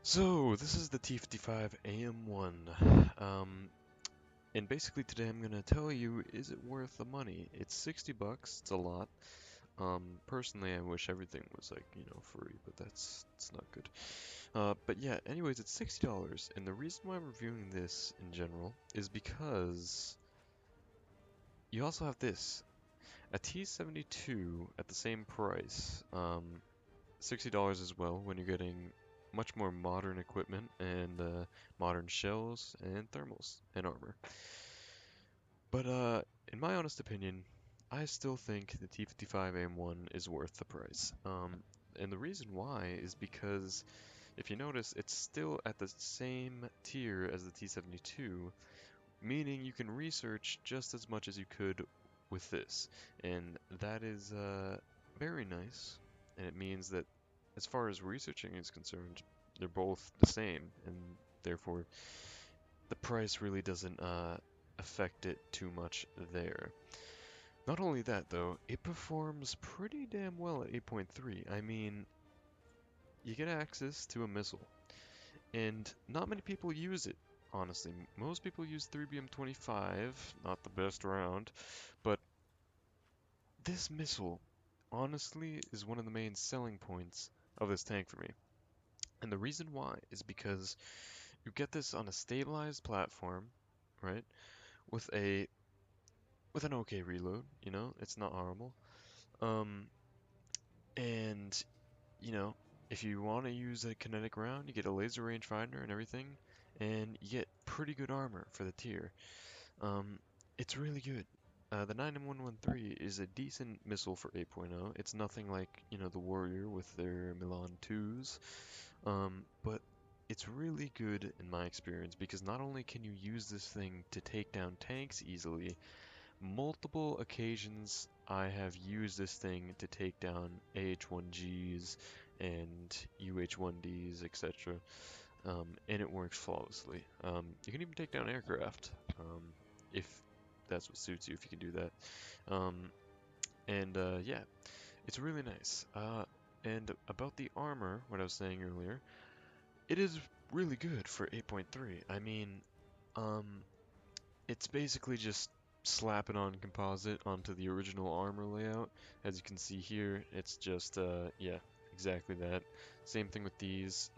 So, this is the T-55AM1, and basically today I'm gonna tell you, is it worth the money? It's 60 bucks, it's a lot. Personally I wish everything was like, free, but it's not good. But yeah, anyways, it's $60, and the reason why I'm reviewing this in general is because you also have this, a T-72 at the same price, $60 as well when you're getting much more modern equipment and modern shells and thermals and armor. But in my honest opinion, I still think the T-55AM1 is worth the price. And the reason why is because if you notice, it's still at the same tier as the T-72, meaning you can research just as much as you could with this. And that is very nice, and it means that as far as researching is concerned, they're both the same, and therefore the price really doesn't affect it too much there. Not only that though, it performs pretty damn well at 8.3. I mean, you get access to a missile, and not many people use it, honestly. Most people use 3BM25, not the best round, but this missile, honestly, is one of the main selling points of this tank for me. And the reason why is because you get this on a stabilized platform, right? With a with an okay reload, it's not horrible. Um, and you know, if you want to use a kinetic round, you get a laser rangefinder and everything, and you get pretty good armor for the tier. Um, it's really good. The 9113 is a decent missile for 8.0. It's nothing like, the Warrior with their Milan 2s, but it's really good in my experience because not only can you use this thing to take down tanks easily, multiple occasions I have used this thing to take down AH-1Gs and UH-1Ds, etc. And it works flawlessly. You can even take down aircraft, if that's what suits you, if you can do that. Um, and yeah, it's really nice. And about the armor, what I was saying earlier, it is really good for 8.3. I mean, um, it's basically just slapping on composite onto the original armor layout. As you can see here, it's just, yeah, exactly that. Same thing with these.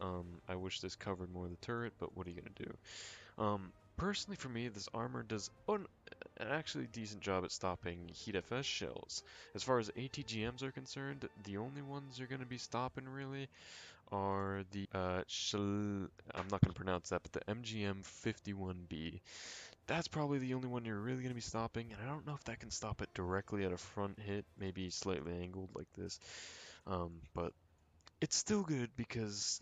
I wish this covered more of the turret, but what are you gonna do? Personally for me, this armor does an actually decent job at stopping heat FS shells. As far as ATGMs are concerned, the only ones you're gonna be stopping really are the I'm not gonna pronounce that, but the MGM 51B. That's probably the only one you're really going to be stopping, and I don't know if that can stop it directly at a front hit, maybe slightly angled like this. But it's still good because,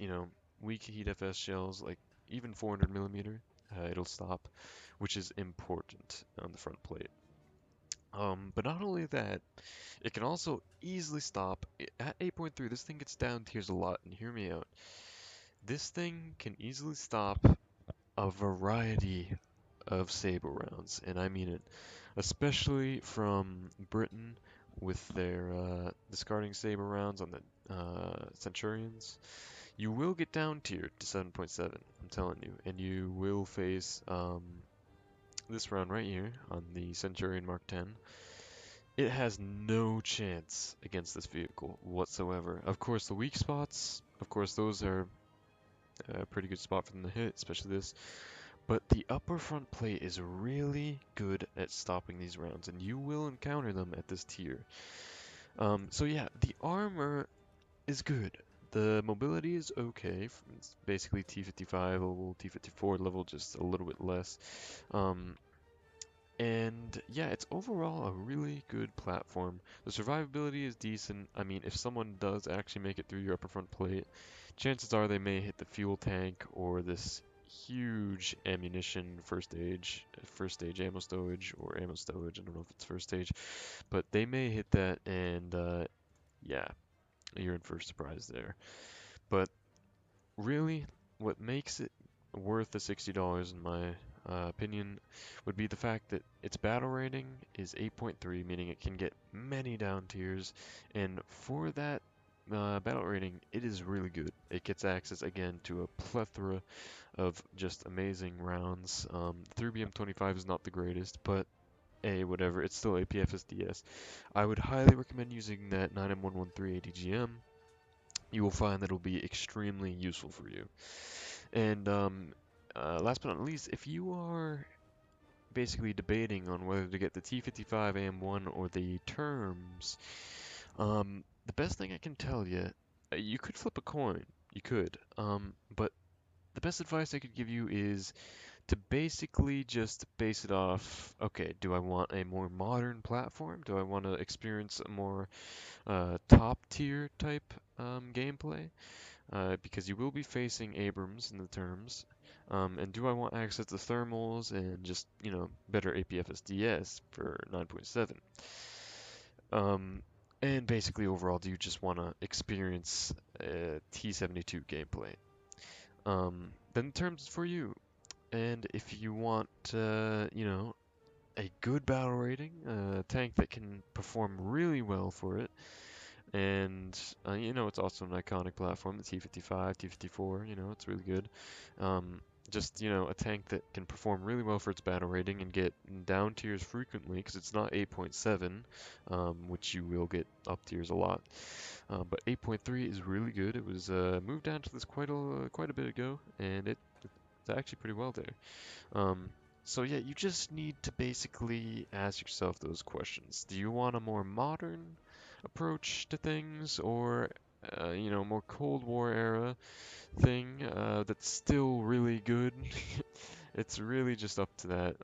weak heat FS shells, like even 400 millimeter, it'll stop, which is important on the front plate. But not only that, it can also easily stop at 8.3. This thing gets down tiers a lot, and hear me out. This thing can easily stop a variety of saber rounds, and I mean it, especially from Britain with their discarding saber rounds on the Centurions. You will get down tiered to 7.7, I'm telling you, and you will face this round right here on the Centurion Mark 10. It has no chance against this vehicle whatsoever. Of course, the weak spots, of course, those are a pretty good spot for them to hit, especially this. But the upper front plate is really good at stopping these rounds, and you will encounter them at this tier. So yeah, the armor is good. The mobility is okay. It's basically T-55 level, T-54 level, just a little bit less. Um, and yeah, it's overall a really good platform. The survivability is decent. I mean, if someone does actually make it through your upper front plate, chances are they may hit the fuel tank or this huge ammunition first stage ammo stowage or ammo stowage. I don't know if it's first stage, but they may hit that, and yeah, you're in for a surprise there. But really, what makes it worth the $60 in my opinion would be the fact that its battle rating is 8.3, meaning it can get many down tiers, and for that battle rating, it is really good. It gets access again to a plethora of just amazing rounds. The 3BM25 is not the greatest, but whatever, it's still APFSDS. I would highly recommend using that 9M113 ADGM. You will find that it will be extremely useful for you. And last but not least, if you are basically debating on whether to get the T-55AM1 or the terms, the best thing I can tell you, you could flip a coin. You could. But the best advice I could give you is to basically just base it off, okay, do I want a more modern platform? Do I want to experience a more top tier type gameplay? Because you will be facing Abrams in the terms. And do I want access to thermals and just, better APFSDS for 9.7? And basically, overall, do you just want to experience T-72 gameplay? Then the terms is for you. And if you want, a good battle rating, a tank that can perform really well for it, and it's also an iconic platform, the T-55, T-54, it's really good. Just, a tank that can perform really well for its battle rating and get down tiers frequently, because it's not 8.7, which you will get up tiers a lot. But 8.3 is really good. It was moved down to this quite a bit ago, and it's actually pretty well there. Um, so yeah, you just need to basically ask yourself those questions. Do you want a more modern approach to things, or more Cold War era thing that's still really good? It's really just up to that.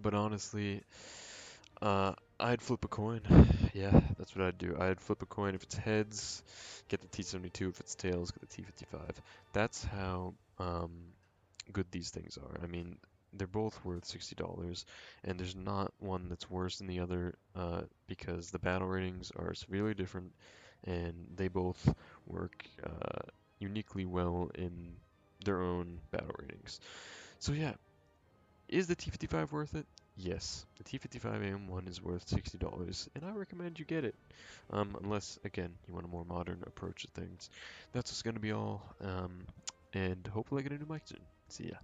But honestly, I'd flip a coin. Yeah, that's what I'd do. I'd flip a coin. If it's heads, get the T-72. If it's tails, get the T-55. That's how good these things are. I mean, they're both worth $60, and there's not one that's worse than the other because the battle ratings are severely different, and they both work uniquely well in their own battle ratings. So yeah, is the T-55 worth it? Yes, the T-55AM1 is worth $60, and I recommend you get it. Unless, again, you want a more modern approach to things. That's just going to be all, and hopefully I get a new mic soon. See ya.